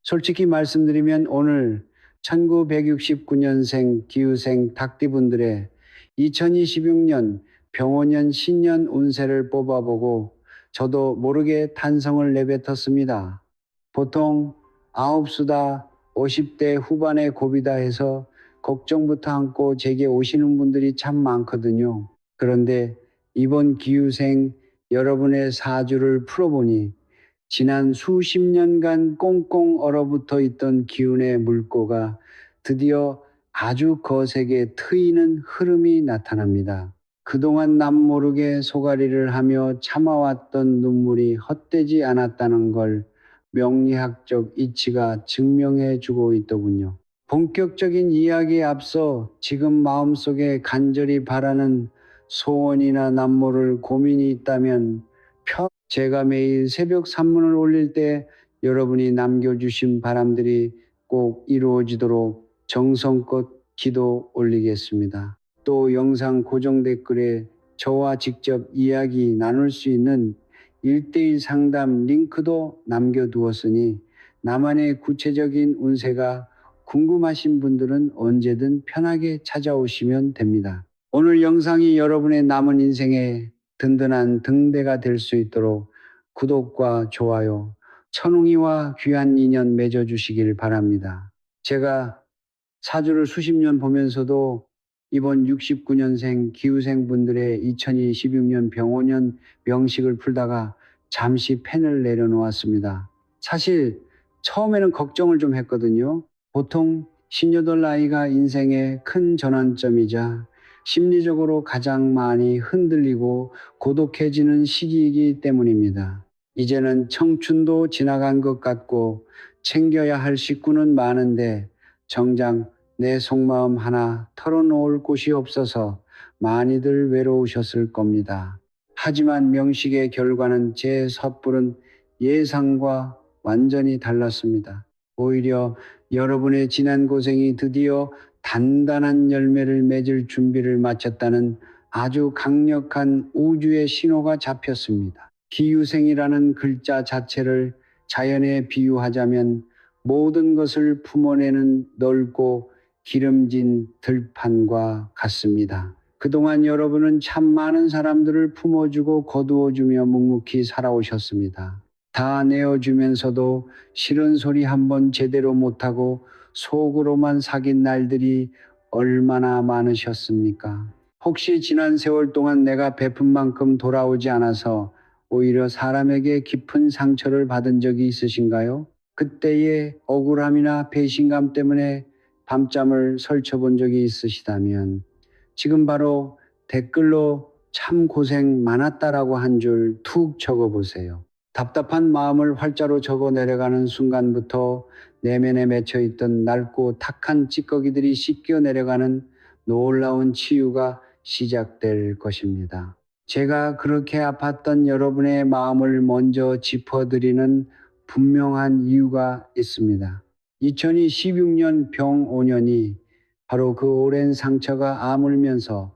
솔직히 말씀드리면 오늘 1969년생 기후생 닭띠분들의 2026년 병원년 신년 운세를 뽑아보고 저도 모르게 탄성을 내뱉었습니다. 보통 9수다 50대 후반의 고비다 해서 걱정부터 안고 제게 오시는 분들이 참 많거든요. 그런데 이번 기후생 여러분의 사주를 풀어보니 지난 수십 년간 꽁꽁 얼어붙어 있던 기운의 물꼬가 드디어 아주 거세게 트이는 흐름이 나타납니다. 그동안 남모르게 소가리를 하며 참아왔던 눈물이 헛되지 않았다는 걸 명리학적 이치가 증명해 주고 있더군요. 본격적인 이야기에 앞서 지금 마음속에 간절히 바라는 소원이나 남모를 고민이 있다면 제가 매일 새벽 산문을 올릴 때 여러분이 남겨주신 바람들이 꼭 이루어지도록 정성껏 기도 올리겠습니다. 또 영상 고정 댓글에 저와 직접 이야기 나눌 수 있는 1대1 상담 링크도 남겨두었으니 나만의 구체적인 운세가 궁금하신 분들은 언제든 편하게 찾아오시면 됩니다. 오늘 영상이 여러분의 남은 인생에 든든한 등대가 될 수 있도록 구독과 좋아요, 천웅이와 귀한 인연 맺어주시길 바랍니다. 제가 사주를 수십 년 보면서도 이번 69년생 기후생 분들의 2026년 병원년 명식을 풀다가 잠시 펜을 내려놓았습니다. 사실 처음에는 걱정을 좀 했거든요. 보통 18 나이가 인생의 큰 전환점이자 심리적으로 가장 많이 흔들리고 고독해지는 시기이기 때문입니다. 이제는 청춘도 지나간 것 같고 챙겨야 할 식구는 많은데 정작 내 속마음 하나 털어놓을 곳이 없어서 많이들 외로우셨을 겁니다. 하지만 명식의 결과는 제 섣부른 예상과 완전히 달랐습니다. 오히려 여러분의 지난 고생이 드디어 단단한 열매를 맺을 준비를 마쳤다는 아주 강력한 우주의 신호가 잡혔습니다. 기후생이라는 글자 자체를 자연에 비유하자면 모든 것을 품어내는 넓고 기름진 들판과 같습니다. 그동안 여러분은 참 많은 사람들을 품어주고 거두어주며 묵묵히 살아오셨습니다. 다 내어주면서도 싫은 소리 한번 제대로 못하고 속으로만 사귄 날들이 얼마나 많으셨습니까? 혹시 지난 세월 동안 내가 베푼 만큼 돌아오지 않아서 오히려 사람에게 깊은 상처를 받은 적이 있으신가요? 그때의 억울함이나 배신감 때문에 밤잠을 설쳐본 적이 있으시다면 지금 바로 댓글로 참 고생 많았다라고 한 줄 툭 적어보세요. 답답한 마음을 활자로 적어 내려가는 순간부터 내면에 맺혀있던 낡고 탁한 찌꺼기들이 씻겨 내려가는 놀라운 치유가 시작될 것입니다. 제가 그렇게 아팠던 여러분의 마음을 먼저 짚어드리는 분명한 이유가 있습니다. 2026년 병 5년이 바로 그 오랜 상처가 아물면서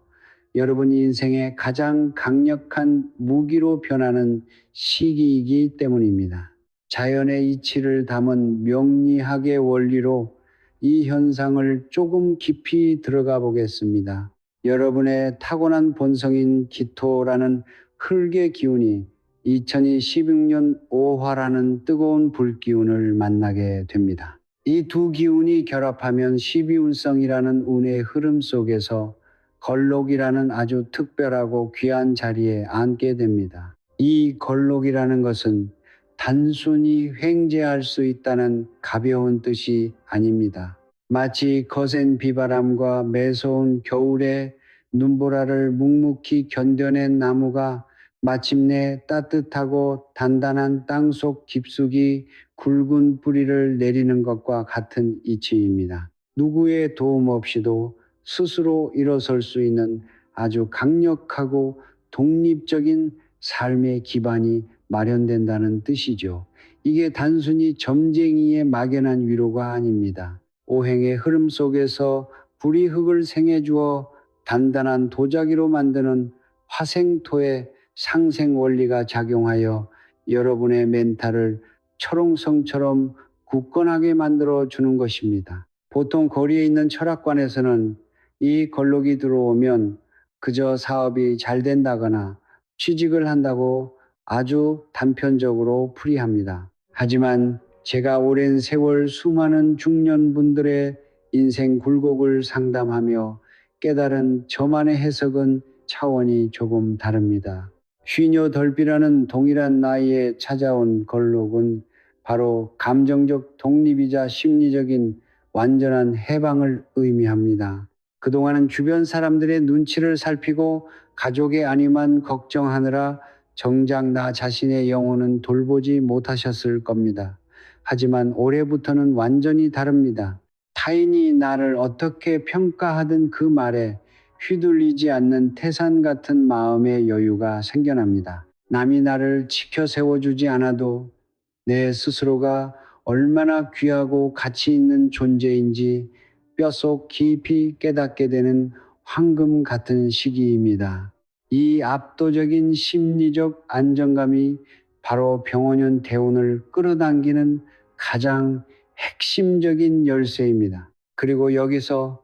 여러분 인생의 가장 강력한 무기로 변하는 시기이기 때문입니다. 자연의 이치를 담은 명리학의 원리로 이 현상을 조금 깊이 들어가 보겠습니다. 여러분의 타고난 본성인 기토라는 흙의 기운이 2026년 오화라는 뜨거운 불기운을 만나게 됩니다. 이 두 기운이 결합하면 12운성이라는 운의 흐름 속에서 걸록이라는 아주 특별하고 귀한 자리에 앉게 됩니다. 이 걸록이라는 것은 단순히 횡재할 수 있다는 가벼운 뜻이 아닙니다. 마치 거센 비바람과 매서운 겨울의 눈보라를 묵묵히 견뎌낸 나무가 마침내 따뜻하고 단단한 땅속 깊숙이 굵은 뿌리를 내리는 것과 같은 이치입니다. 누구의 도움 없이도 스스로 일어설 수 있는 아주 강력하고 독립적인 삶의 기반이 마련된다는 뜻이죠. 이게 단순히 점쟁이의 막연한 위로가 아닙니다. 오행의 흐름 속에서 불이 흙을 생해주어 단단한 도자기로 만드는 화생토의 상생 원리가 작용하여 여러분의 멘탈을 철옹성처럼 굳건하게 만들어 주는 것입니다. 보통 거리에 있는 철학관에서는 이 걸록이 들어오면 그저 사업이 잘 된다거나 취직을 한다고 아주 단편적으로 풀이합니다. 하지만 제가 오랜 세월 수많은 중년분들의 인생 굴곡을 상담하며 깨달은 저만의 해석은 차원이 조금 다릅니다. 쉬녀 덜비라는 동일한 나이에 찾아온 걸록은 바로 감정적 독립이자 심리적인 완전한 해방을 의미합니다. 그동안은 주변 사람들의 눈치를 살피고 가족의 안위만 걱정하느라 정작 나 자신의 영혼은 돌보지 못하셨을 겁니다. 하지만 올해부터는 완전히 다릅니다. 타인이 나를 어떻게 평가하든 그 말에 휘둘리지 않는 태산 같은 마음의 여유가 생겨납니다. 남이 나를 지켜 세워주지 않아도 내 스스로가 얼마나 귀하고 가치 있는 존재인지 뼛속 깊이 깨닫게 되는 황금 같은 시기입니다. 이 압도적인 심리적 안정감이 바로 병원연 대운을 끌어당기는 가장 핵심적인 열쇠입니다. 그리고 여기서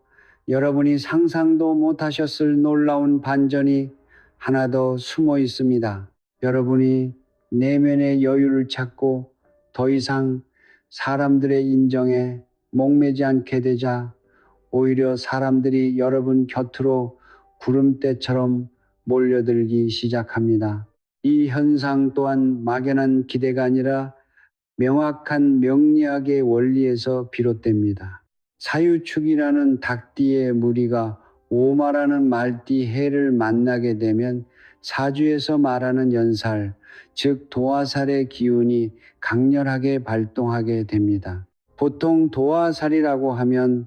여러분이 상상도 못하셨을 놀라운 반전이 하나 더 숨어 있습니다. 여러분이 내면의 여유를 찾고 더 이상 사람들의 인정에 목매지 않게 되자 오히려 사람들이 여러분 곁으로 구름대처럼 몰려들기 시작합니다. 이 현상 또한 막연한 기대가 아니라 명확한 명리학의 원리에서 비롯됩니다. 사유축이라는 닭띠의 무리가 오마라는 말띠 해를 만나게 되면 사주에서 말하는 연살, 즉 도화살의 기운이 강렬하게 발동하게 됩니다. 보통 도화살이라고 하면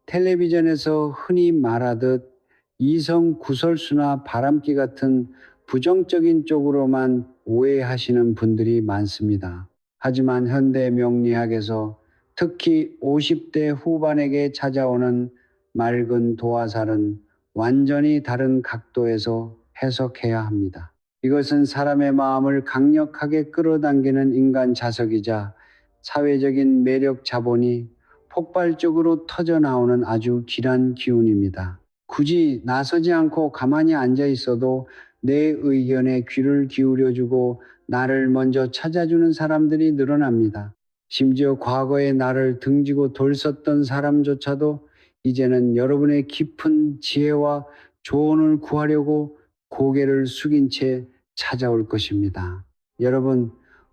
텔레비전에서 흔히 말하듯 이성 구설수나 바람기 같은 부정적인 쪽으로만 오해하시는 분들이 많습니다. 하지만 현대 명리학에서 특히 50대 후반에게 찾아오는 맑은 도화살은 완전히 다른 각도에서 해석해야 합니다. 이것은 사람의 마음을 강력하게 끌어당기는 인간 자석이자 사회적인 매력 자본이 폭발적으로 터져나오는 아주 귀한 기운입니다. 굳이 나서지 않고 가만히 앉아 있어도 내 의견에 귀를 기울여주고 나를 먼저 찾아주는 사람들이 늘어납니다. 심지어 과거에 나를 등지고 돌섰던 사람조차도 이제는 여러분의 깊은 지혜와 조언을 구하려고 고개를 숙인 채 찾아올 것입니다. 여러분,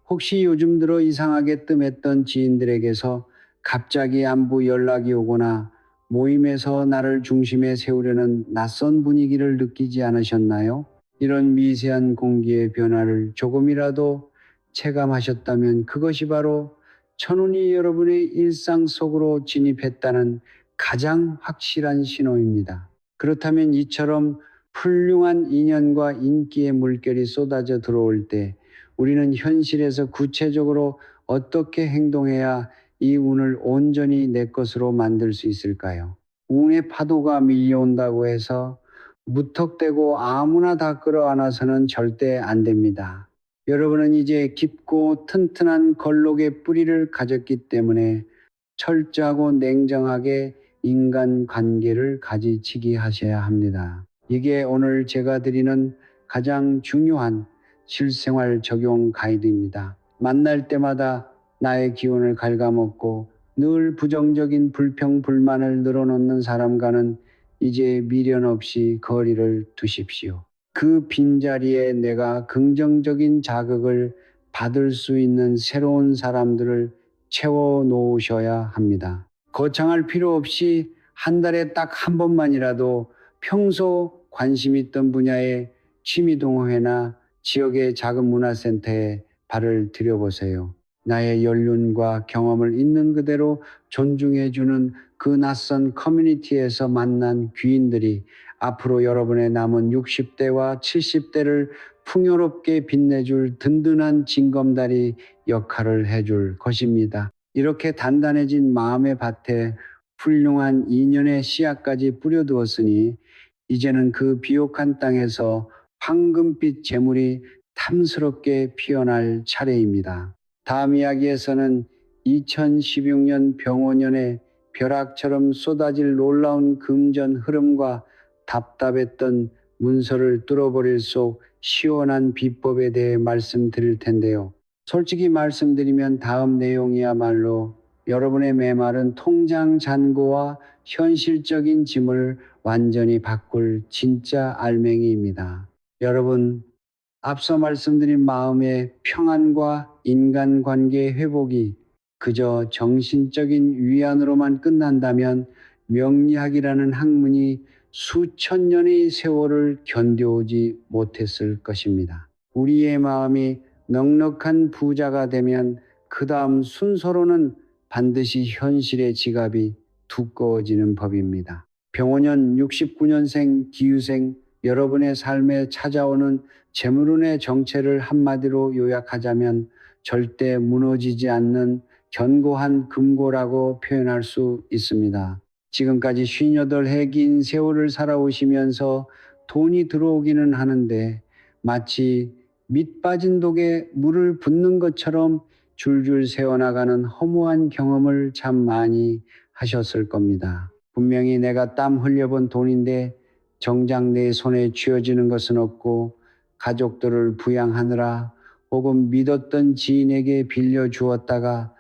혹시 요즘 들어 이상하게 뜸했던 지인들에게서 갑자기 안부 연락이 오거나 모임에서 나를 중심에 세우려는 낯선 분위기를 느끼지 않으셨나요? 이런 미세한 공기의 변화를 조금이라도 체감하셨다면 그것이 바로 천운이 여러분의 일상 속으로 진입했다는 가장 확실한 신호입니다. 그렇다면 이처럼 훌륭한 인연과 인기의 물결이 쏟아져 들어올 때 우리는 현실에서 구체적으로 어떻게 행동해야 이 운을 온전히 내 것으로 만들 수 있을까요? 운의 파도가 밀려온다고 해서 무턱대고 아무나 다 끌어안아서는 절대 안 됩니다. 여러분은 이제 깊고 튼튼한 걸록의 뿌리를 가졌기 때문에 철저하고 냉정하게 인간관계를 가지치기 하셔야 합니다. 이게 오늘 제가 드리는 가장 중요한 실생활 적용 가이드입니다. 만날 때마다 나의 기운을 갉아먹고 늘 부정적인 불평, 불만을 늘어놓는 사람과는 이제 미련 없이 거리를 두십시오. 그 빈자리에 내가 긍정적인 자극을 받을 수 있는 새로운 사람들을 채워 놓으셔야 합니다. 거창할 필요 없이 한 달에 딱 한 번만이라도 평소 관심 있던 분야의 취미동호회나 지역의 작은 문화센터에 발을 들여보세요. 나의 연륜과 경험을 있는 그대로 존중해주는 그 낯선 커뮤니티에서 만난 귀인들이 앞으로 여러분의 남은 60대와 70대를 풍요롭게 빛내줄 든든한 징검다리 역할을 해줄 것입니다. 이렇게 단단해진 마음의 밭에 훌륭한 인연의 씨앗까지 뿌려두었으니 이제는 그 비옥한 땅에서 황금빛 재물이 탐스럽게 피어날 차례입니다. 다음 이야기에서는 2016년 병원년에 벼락처럼 쏟아질 놀라운 금전 흐름과 답답했던 문서를 뚫어버릴 속 시원한 비법에 대해 말씀드릴 텐데요. 솔직히 말씀드리면 다음 내용이야말로 여러분의 메마른 통장 잔고와 현실적인 짐을 완전히 바꿀 진짜 알맹이입니다. 여러분, 앞서 말씀드린 마음의 평안과 인간관계 회복이 그저 정신적인 위안으로만 끝난다면 명리학이라는 학문이 수천 년의 세월을 견뎌오지 못했을 것입니다. 우리의 마음이 넉넉한 부자가 되면 그 다음 순서로는 반드시 현실의 지갑이 두꺼워지는 법입니다. 병원년 69년생 기유생 여러분의 삶에 찾아오는 재물운의 정체를 한마디로 요약하자면 절대 무너지지 않는 견고한 금고라고 표현할 수 있습니다. 지금까지 58해 긴 세월을 살아오시면서 돈이 들어오기는 하는데 마치 밑 빠진 독에 물을 붓는 것처럼 줄줄 새어나가는 허무한 경험을 참 많이 하셨을 겁니다. 분명히 내가 땀 흘려본 돈인데 정작 내 손에 쥐어지는 것은 없고 가족들을 부양하느라 혹은 믿었던 지인에게 빌려주었다가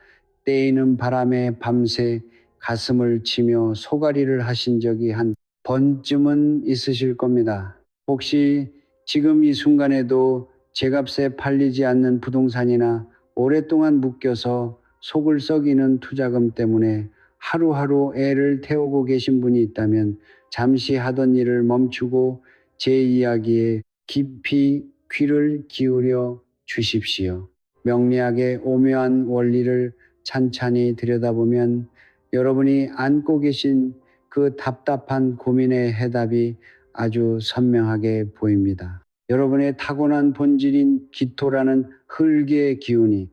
때이는 바람에 밤새 가슴을 치며 소가리를 하신 적이 한 번쯤은 있으실 겁니다. 혹시 지금 이 순간에도 제값에 팔리지 않는 부동산이나 오랫동안 묶여서 속을 썩이는 투자금 때문에 하루하루 애를 태우고 계신 분이 있다면 잠시 하던 일을 멈추고 제 이야기에 깊이 귀를 기울여 주십시오. 명리학의 오묘한 원리를 찬찬히 들여다보면 여러분이 안고 계신 그 답답한 고민의 해답이 아주 선명하게 보입니다. 여러분의 타고난 본질인 기토라는 흙의 기운이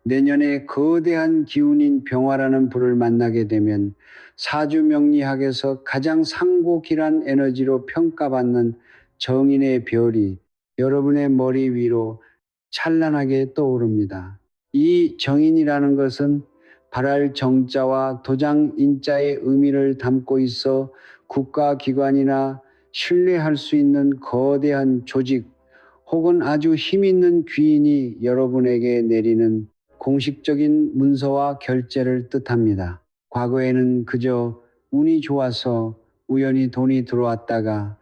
내년에 거대한 기운인 병화라는 불을 만나게 되면 사주명리학에서 가장 상고길한 에너지로 평가받는 정인의 별이 여러분의 머리 위로 찬란하게 떠오릅니다. 이 정인이라는 것은 발할 정자와 도장 인자의 의미를 담고 있어 국가기관이나 신뢰할 수 있는 거대한 조직 혹은 아주 힘있는 귀인이 여러분에게 내리는 공식적인 문서와 결제를 뜻합니다. 과거에는 그저 운이 좋아서 우연히 돈이 들어왔다가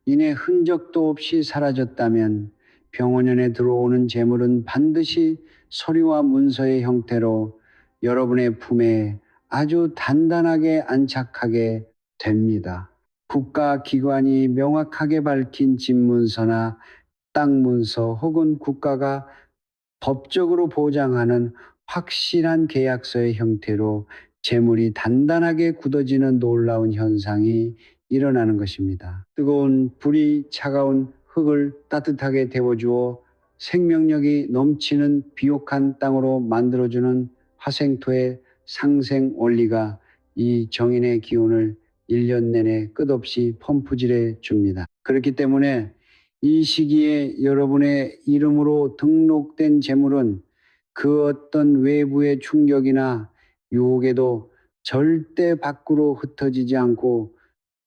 이내 흔적도 없이 사라졌다면 병원연에 들어오는 재물은 반드시 서류와 문서의 형태로 여러분의 품에 아주 단단하게 안착하게 됩니다. 국가기관이 명확하게 밝힌 집문서나 땅문서 혹은 국가가 법적으로 보장하는 확실한 계약서의 형태로 재물이 단단하게 굳어지는 놀라운 현상이 일어나는 것입니다. 뜨거운 불이 차가운 흙을 따뜻하게 데워주어 생명력이 넘치는 비옥한 땅으로 만들어주는 화생토의 상생 원리가 이 정인의 기운을 1년 내내 끝없이 펌프질해 줍니다. 그렇기 때문에 이 시기에 여러분의 이름으로 등록된 재물은 그 어떤 외부의 충격이나 유혹에도 절대 밖으로 흩어지지 않고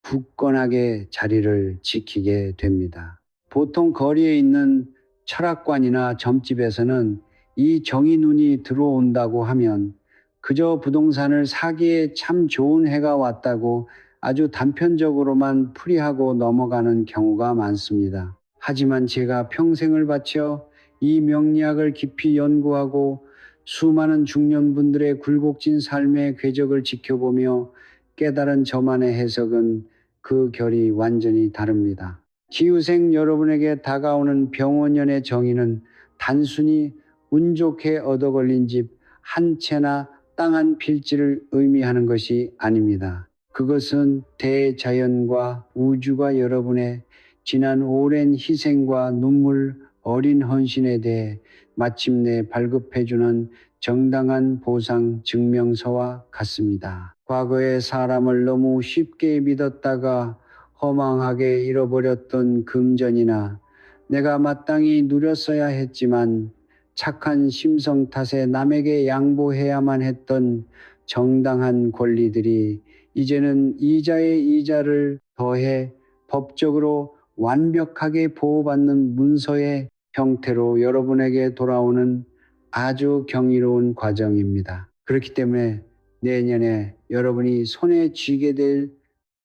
굳건하게 자리를 지키게 됩니다. 보통 거리에 있는 철학관이나 점집에서는 이 정인운이 들어온다고 하면 그저 부동산을 사기에 참 좋은 해가 왔다고 아주 단편적으로만 풀이하고 넘어가는 경우가 많습니다. 하지만 제가 평생을 바쳐 이 명리학을 깊이 연구하고 수많은 중년분들의 굴곡진 삶의 궤적을 지켜보며 깨달은 저만의 해석은 그 결이 완전히 다릅니다. 기후생 여러분에게 다가오는 병원연의 정의는 단순히 운 좋게 얻어 걸린 집 한 채나 땅 한 필지를 의미하는 것이 아닙니다. 그것은 대자연과 우주가 여러분의 지난 오랜 희생과 눈물, 어린 헌신에 대해 마침내 발급해주는 정당한 보상 증명서와 같습니다. 과거의 사람을 너무 쉽게 믿었다가 허망하게 잃어버렸던 금전이나 내가 마땅히 누렸어야 했지만 착한 심성 탓에 남에게 양보해야만 했던 정당한 권리들이 이제는 이자에 이자를 더해 법적으로 완벽하게 보호받는 문서의 형태로 여러분에게 돌아오는 아주 경이로운 과정입니다. 그렇기 때문에 내년에 여러분이 손에 쥐게 될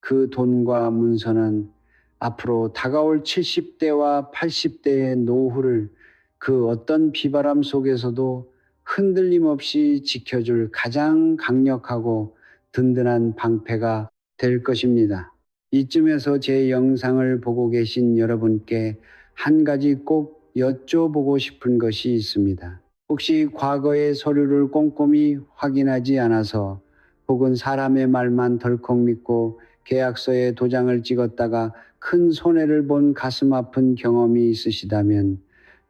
그 돈과 문서는 앞으로 다가올 70대와 80대의 노후를 그 어떤 비바람 속에서도 흔들림 없이 지켜줄 가장 강력하고 든든한 방패가 될 것입니다. 이쯤에서 제 영상을 보고 계신 여러분께 한 가지 꼭 여쭤보고 싶은 것이 있습니다. 혹시 과거의 서류를 꼼꼼히 확인하지 않아서 혹은 사람의 말만 덜컥 믿고 계약서에 도장을 찍었다가 큰 손해를 본 가슴 아픈 경험이 있으시다면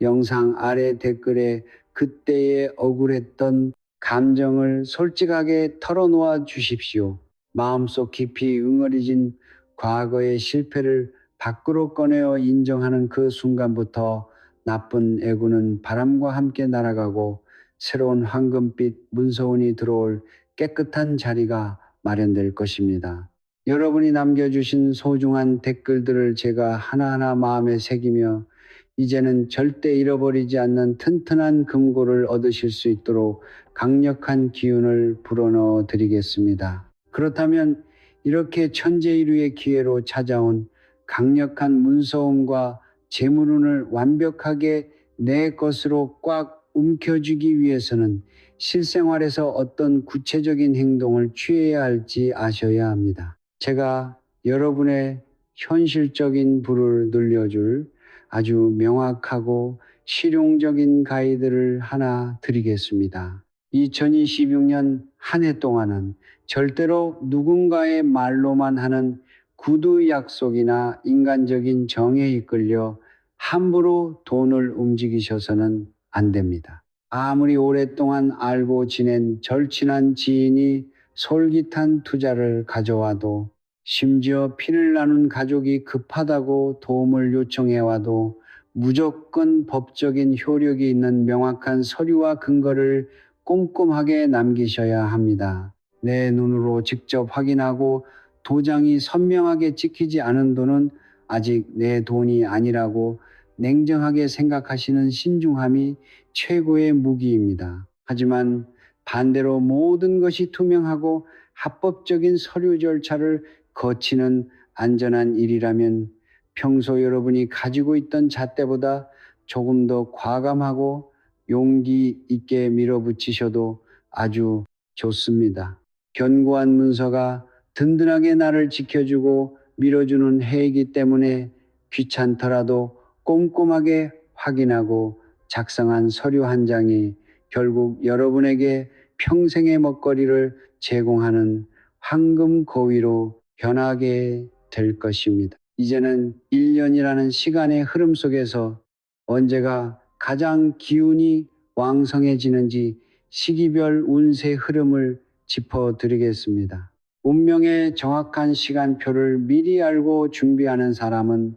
영상 아래 댓글에 그때의 억울했던 감정을 솔직하게 털어놓아 주십시오. 마음속 깊이 응어리진 과거의 실패를 밖으로 꺼내어 인정하는 그 순간부터 나쁜 애구는 바람과 함께 날아가고 새로운 황금빛 문서운이 들어올 깨끗한 자리가 마련될 것입니다. 여러분이 남겨주신 소중한 댓글들을 제가 하나하나 마음에 새기며 이제는 절대 잃어버리지 않는 튼튼한 금고를 얻으실 수 있도록 강력한 기운을 불어넣어 드리겠습니다. 그렇다면 이렇게 천재일우의 기회로 찾아온 강력한 문서운과 재물운을 완벽하게 내 것으로 꽉 움켜쥐기 위해서는 실생활에서 어떤 구체적인 행동을 취해야 할지 아셔야 합니다. 제가 여러분의 현실적인 불을 늘려줄 아주 명확하고 실용적인 가이드를 하나 드리겠습니다. 2026년 한 해 동안은 절대로 누군가의 말로만 하는 구두 약속이나 인간적인 정에 이끌려 함부로 돈을 움직이셔서는 안 됩니다. 아무리 오랫동안 알고 지낸 절친한 지인이 솔깃한 투자를 가져와도 심지어 피를 나눈 가족이 급하다고 도움을 요청해와도 무조건 법적인 효력이 있는 명확한 서류와 근거를 꼼꼼하게 남기셔야 합니다. 내 눈으로 직접 확인하고 도장이 선명하게 찍히지 않은 돈은 아직 내 돈이 아니라고 냉정하게 생각하시는 신중함이 최고의 무기입니다. 하지만 반대로 모든 것이 투명하고 합법적인 서류 절차를 거치는 안전한 일이라면 평소 여러분이 가지고 있던 잣대보다 조금 더 과감하고 용기 있게 밀어붙이셔도 아주 좋습니다. 견고한 문서가 든든하게 나를 지켜주고 밀어주는 해이기 때문에 귀찮더라도 꼼꼼하게 확인하고 작성한 서류 한 장이 결국 여러분에게 평생의 먹거리를 제공하는 황금 고위로 변하게 될 것입니다. 이제는 1년이라는 시간의 흐름 속에서 언제가 가장 기운이 왕성해지는지 시기별 운세 흐름을 짚어드리겠습니다. 운명의 정확한 시간표를 미리 알고 준비하는 사람은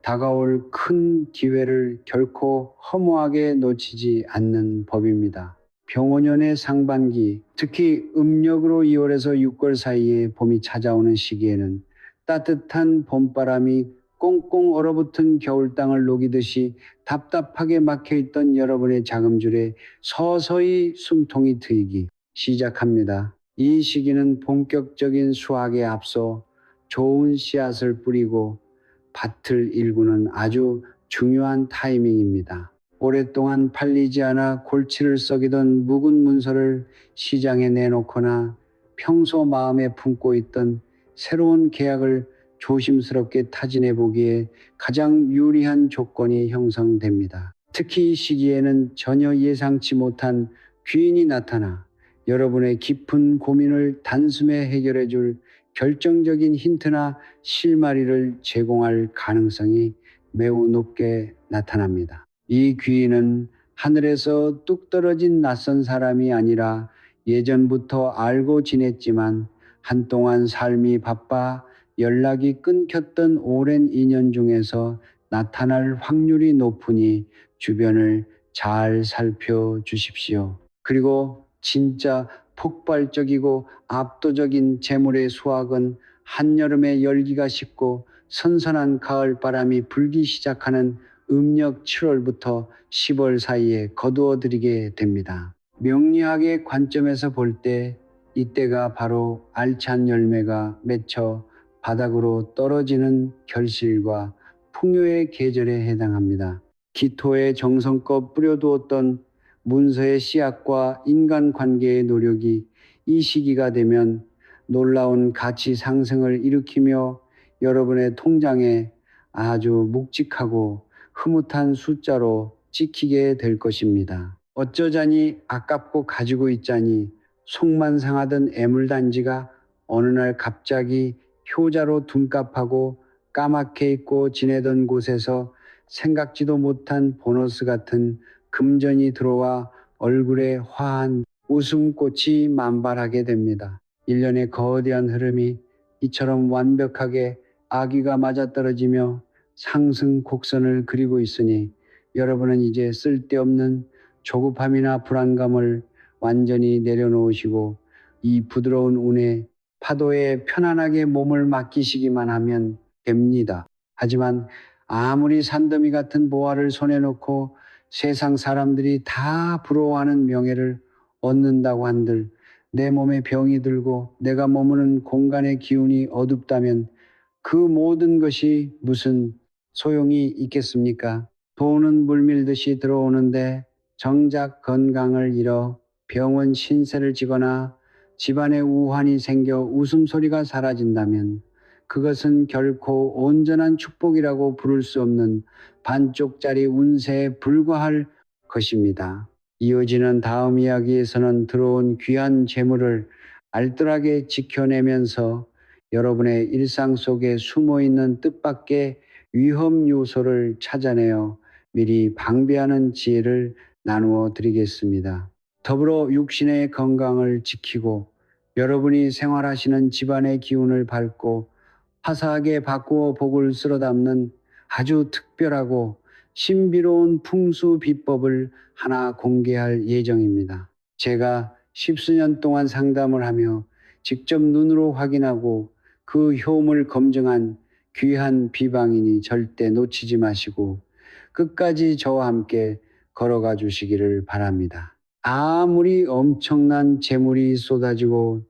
다가올 큰 기회를 결코 허무하게 놓치지 않는 법입니다. 병원년의 상반기, 특히 음력으로 2월에서 6월 사이에 봄이 찾아오는 시기에는 따뜻한 봄바람이 꽁꽁 얼어붙은 겨울 땅을 녹이듯이 답답하게 막혀있던 여러분의 자금줄에 서서히 숨통이 트이기 시작합니다. 이 시기는 본격적인 수확에 앞서 좋은 씨앗을 뿌리고 밭을 일구는 아주 중요한 타이밍입니다. 오랫동안 팔리지 않아 골치를 썩이던 묵은 문서를 시장에 내놓거나 평소 마음에 품고 있던 새로운 계약을 조심스럽게 타진해 보기에 가장 유리한 조건이 형성됩니다. 특히 이 시기에는 전혀 예상치 못한 귀인이 나타나 여러분의 깊은 고민을 단숨에 해결해 줄 결정적인 힌트나 실마리를 제공할 가능성이 매우 높게 나타납니다. 이 귀인은 하늘에서 뚝 떨어진 낯선 사람이 아니라 예전부터 알고 지냈지만 한동안 삶이 바빠 연락이 끊겼던 오랜 인연 중에서 나타날 확률이 높으니 주변을 잘 살펴주십시오. 그리고 진짜 폭발적이고 압도적인 재물의 수확은 한여름에 열기가 식고 선선한 가을바람이 불기 시작하는 음력 7월부터 10월 사이에 거두어들이게 됩니다. 명리학의 관점에서 볼 때 이때가 바로 알찬 열매가 맺혀 바닥으로 떨어지는 결실과 풍요의 계절에 해당합니다. 기토에 정성껏 뿌려두었던 문서의 씨앗과 인간관계의 노력이 이 시기가 되면 놀라운 가치 상승을 일으키며 여러분의 통장에 아주 묵직하고 흐뭇한 숫자로 찍히게 될 것입니다. 어쩌자니 아깝고 가지고 있자니 속만 상하던 애물단지가 어느 날 갑자기 효자로 둔갑하고 까맣게 잊고 지내던 곳에서 생각지도 못한 보너스 같은 금전이 들어와 얼굴에 화한 웃음꽃이 만발하게 됩니다. 일련의 거대한 흐름이 이처럼 완벽하게 아기가 맞아떨어지며 상승 곡선을 그리고 있으니 여러분은 이제 쓸데없는 조급함이나 불안감을 완전히 내려놓으시고 이 부드러운 운의 파도에 편안하게 몸을 맡기시기만 하면 됩니다. 하지만 아무리 산더미 같은 보화를 손에 놓고 세상 사람들이 다 부러워하는 명예를 얻는다고 한들 내 몸에 병이 들고 내가 머무는 공간의 기운이 어둡다면 그 모든 것이 무슨 소용이 있겠습니까? 돈은 물밀듯이 들어오는데 정작 건강을 잃어 병원 신세를 지거나 집안에 우환이 생겨 웃음소리가 사라진다면 그것은 결코 온전한 축복이라고 부를 수 없는 반쪽짜리 운세에 불과할 것입니다. 이어지는 다음 이야기에서는 들어온 귀한 재물을 알뜰하게 지켜내면서 여러분의 일상 속에 숨어 있는 뜻밖의 위험 요소를 찾아내어 미리 방비하는 지혜를 나누어 드리겠습니다. 더불어 육신의 건강을 지키고 여러분이 생활하시는 집안의 기운을 밟고 화사하게 바꾸어 복을 쓸어 담는 아주 특별하고 신비로운 풍수 비법을 하나 공개할 예정입니다. 제가 십수년 동안 상담을 하며 직접 눈으로 확인하고 그 효험을 검증한 귀한 비방이니 절대 놓치지 마시고 끝까지 저와 함께 걸어가 주시기를 바랍니다. 아무리 엄청난 재물이 쏟아지고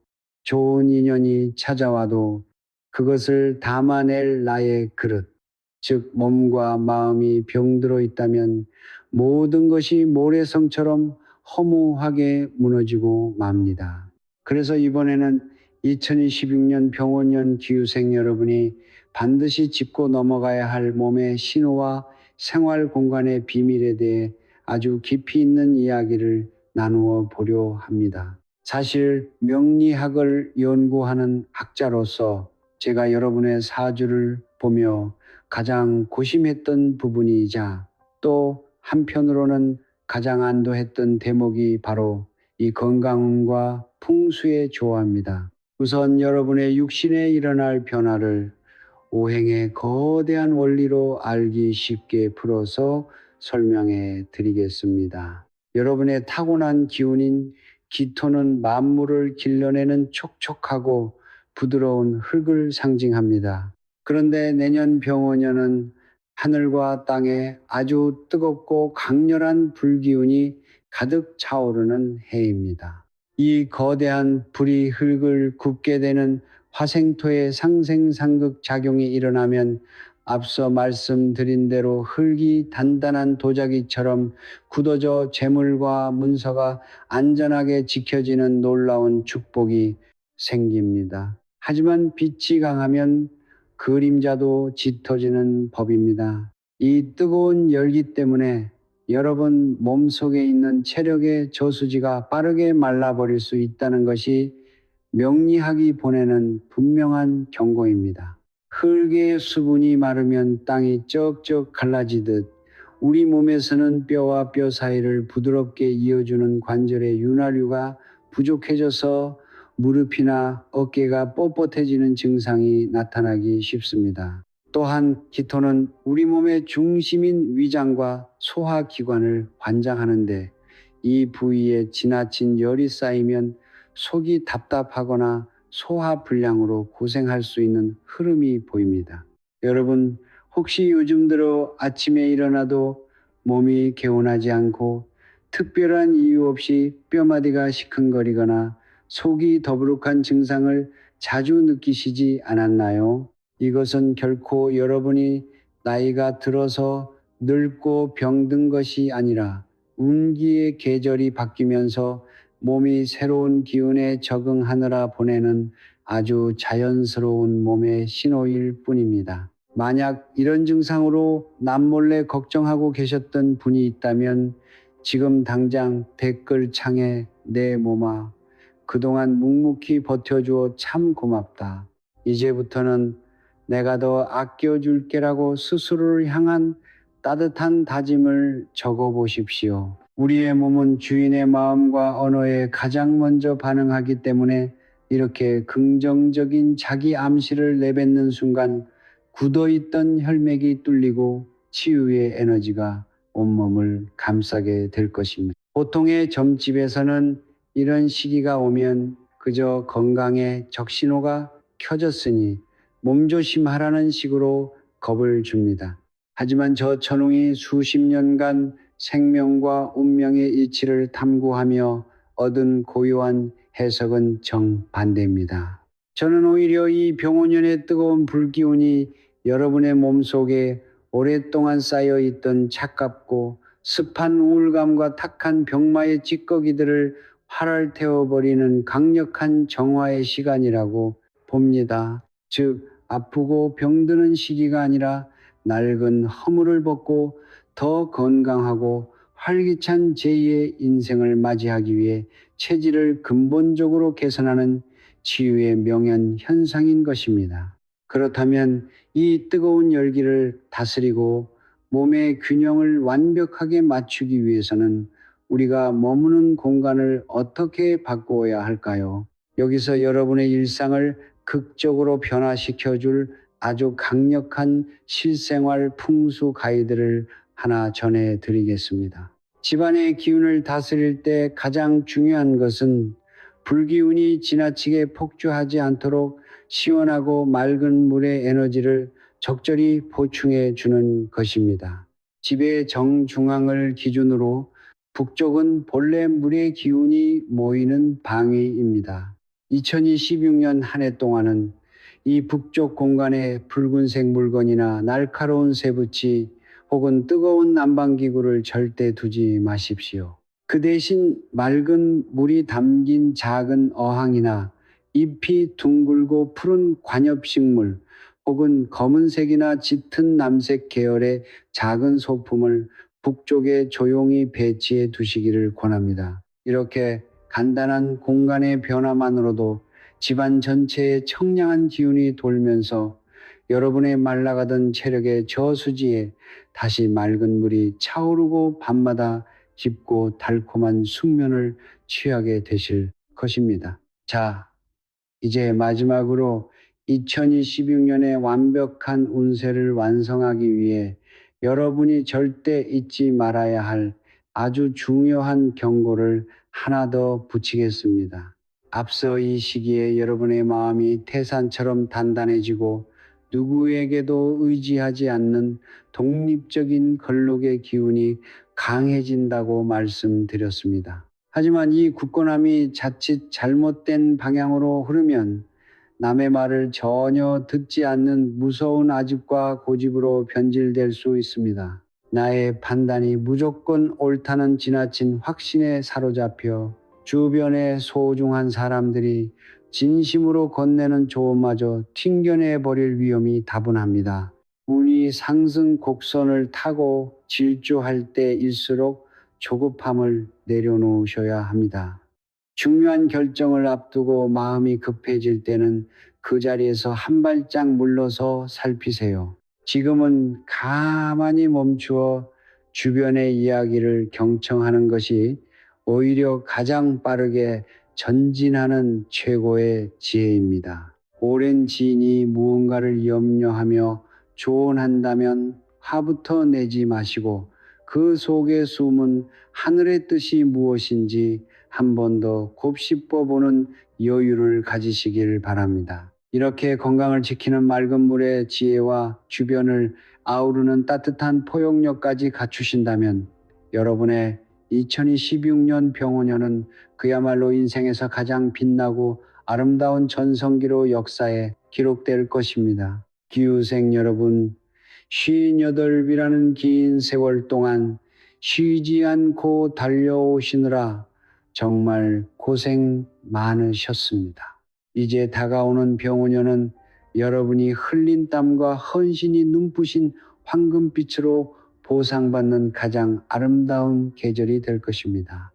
좋은 인연이 찾아와도 그것을 담아낼 나의 그릇, 즉 몸과 마음이 병들어 있다면 모든 것이 모래성처럼 허무하게 무너지고 맙니다. 그래서 이번에는 2026년 병원년 기후생 여러분이 반드시 짚고 넘어가야 할 몸의 신호와 생활 공간의 비밀에 대해 아주 깊이 있는 이야기를 나누어 보려 합니다. 사실 명리학을 연구하는 학자로서 제가 여러분의 사주를 보며 가장 고심했던 부분이자 또 한편으로는 가장 안도했던 대목이 바로 이 건강과 풍수의 조화입니다. 우선 여러분의 육신에 일어날 변화를 오행의 거대한 원리로 알기 쉽게 풀어서 설명해 드리겠습니다. 여러분의 타고난 기운인 기토는 만물을 길러내는 촉촉하고 부드러운 흙을 상징합니다. 그런데 내년 병원년은 하늘과 땅에 아주 뜨겁고 강렬한 불기운이 가득 차오르는 해입니다. 이 거대한 불이 흙을 굽게 되는 화생토의 상생상극 작용이 일어나면 앞서 말씀드린 대로 흙이 단단한 도자기처럼 굳어져 재물과 문서가 안전하게 지켜지는 놀라운 축복이 생깁니다. 하지만 빛이 강하면 그림자도 짙어지는 법입니다. 이 뜨거운 열기 때문에 여러분 몸속에 있는 체력의 저수지가 빠르게 말라버릴 수 있다는 것이 명리학이 보내는 분명한 경고입니다. 흙의 수분이 마르면 땅이 쩍쩍 갈라지듯 우리 몸에서는 뼈와 뼈 사이를 부드럽게 이어주는 관절의 윤활유가 부족해져서 무릎이나 어깨가 뻣뻣해지는 증상이 나타나기 쉽습니다. 또한 기토는 우리 몸의 중심인 위장과 소화기관을 관장하는데 이 부위에 지나친 열이 쌓이면 속이 답답하거나 소화불량으로 고생할 수 있는 흐름이 보입니다. 여러분, 혹시 요즘 들어 아침에 일어나도 몸이 개운하지 않고 특별한 이유 없이 뼈마디가 시큰거리거나 속이 더부룩한 증상을 자주 느끼시지 않았나요? 이것은 결코 여러분이 나이가 들어서 늙고 병든 것이 아니라 운기의 계절이 바뀌면서 몸이 새로운 기운에 적응하느라 보내는 아주 자연스러운 몸의 신호일 뿐입니다. 만약 이런 증상으로 남몰래 걱정하고 계셨던 분이 있다면 지금 당장 댓글창에 내 몸아, 그동안 묵묵히 버텨주어 참 고맙다. 이제부터는 내가 더 아껴줄게라고 스스로를 향한 따뜻한 다짐을 적어보십시오. 우리의 몸은 주인의 마음과 언어에 가장 먼저 반응하기 때문에 이렇게 긍정적인 자기 암시를 내뱉는 순간 굳어있던 혈맥이 뚫리고 치유의 에너지가 온몸을 감싸게 될 것입니다. 보통의 점집에서는 이런 시기가 오면 그저 건강에 적신호가 켜졌으니 몸조심하라는 식으로 겁을 줍니다. 하지만 저 천웅이 수십 년간 생명과 운명의 이치를 탐구하며 얻은 고요한 해석은 정반대입니다. 저는 오히려 이 병원연의 뜨거운 불기운이 여러분의 몸속에 오랫동안 쌓여있던 차갑고 습한 우울감과 탁한 병마의 찌꺼기들을 활활 태워버리는 강력한 정화의 시간이라고 봅니다. 즉, 아프고 병드는 시기가 아니라 낡은 허물을 벗고 더 건강하고 활기찬 제2의 인생을 맞이하기 위해 체질을 근본적으로 개선하는 치유의 명연 현상인 것입니다. 그렇다면 이 뜨거운 열기를 다스리고 몸의 균형을 완벽하게 맞추기 위해서는 우리가 머무는 공간을 어떻게 바꾸어야 할까요? 여기서 여러분의 일상을 극적으로 변화시켜 줄 아주 강력한 실생활 풍수 가이드를 하나 전해드리겠습니다. 집안의 기운을 다스릴 때 가장 중요한 것은 불기운이 지나치게 폭주하지 않도록 시원하고 맑은 물의 에너지를 적절히 보충해 주는 것입니다. 집의 정중앙을 기준으로 북쪽은 본래 물의 기운이 모이는 방위입니다. 2026년 한 해 동안은 이 북쪽 공간에 붉은색 물건이나 날카로운 쇠붙이 혹은 뜨거운 난방기구를 절대 두지 마십시오. 그 대신 맑은 물이 담긴 작은 어항이나 잎이 둥글고 푸른 관엽식물 혹은 검은색이나 짙은 남색 계열의 작은 소품을 북쪽에 조용히 배치해 두시기를 권합니다. 이렇게 간단한 공간의 변화만으로도 집안 전체에 청량한 기운이 돌면서 여러분의 말라가던 체력의 저수지에 다시 맑은 물이 차오르고 밤마다 깊고 달콤한 숙면을 취하게 되실 것입니다. 자, 이제 마지막으로 2026년의 완벽한 운세를 완성하기 위해 여러분이 절대 잊지 말아야 할 아주 중요한 경고를 하나 더 붙이겠습니다. 앞서 이 시기에 여러분의 마음이 태산처럼 단단해지고 누구에게도 의지하지 않는 독립적인 걸록의 기운이 강해진다고 말씀드렸습니다. 하지만 이 굳건함이 자칫 잘못된 방향으로 흐르면 남의 말을 전혀 듣지 않는 무서운 아집과 고집으로 변질될 수 있습니다. 나의 판단이 무조건 옳다는 지나친 확신에 사로잡혀 주변의 소중한 사람들이 진심으로 건네는 조언마저 튕겨내 버릴 위험이 다분합니다. 운이 상승 곡선을 타고 질주할 때일수록 조급함을 내려놓으셔야 합니다. 중요한 결정을 앞두고 마음이 급해질 때는 그 자리에서 한 발짝 물러서 살피세요. 지금은 가만히 멈추어 주변의 이야기를 경청하는 것이 오히려 가장 빠르게 전진하는 최고의 지혜입니다. 오랜 지인이 무언가를 염려하며 조언한다면 화부터 내지 마시고 그 속에 숨은 하늘의 뜻이 무엇인지 한 번 더 곱씹어 보는 여유를 가지시길 바랍니다. 이렇게 건강을 지키는 맑은 물의 지혜와 주변을 아우르는 따뜻한 포용력까지 갖추신다면 여러분의 2026년 병원년은 그야말로 인생에서 가장 빛나고 아름다운 전성기로 역사에 기록될 것입니다. 기후생 여러분, 58이라는 긴 세월 동안 쉬지 않고 달려오시느라 정말 고생 많으셨습니다. 이제 다가오는 병원년은 여러분이 흘린 땀과 헌신이 눈부신 황금빛으로 보상받는 가장 아름다운 계절이 될 것입니다.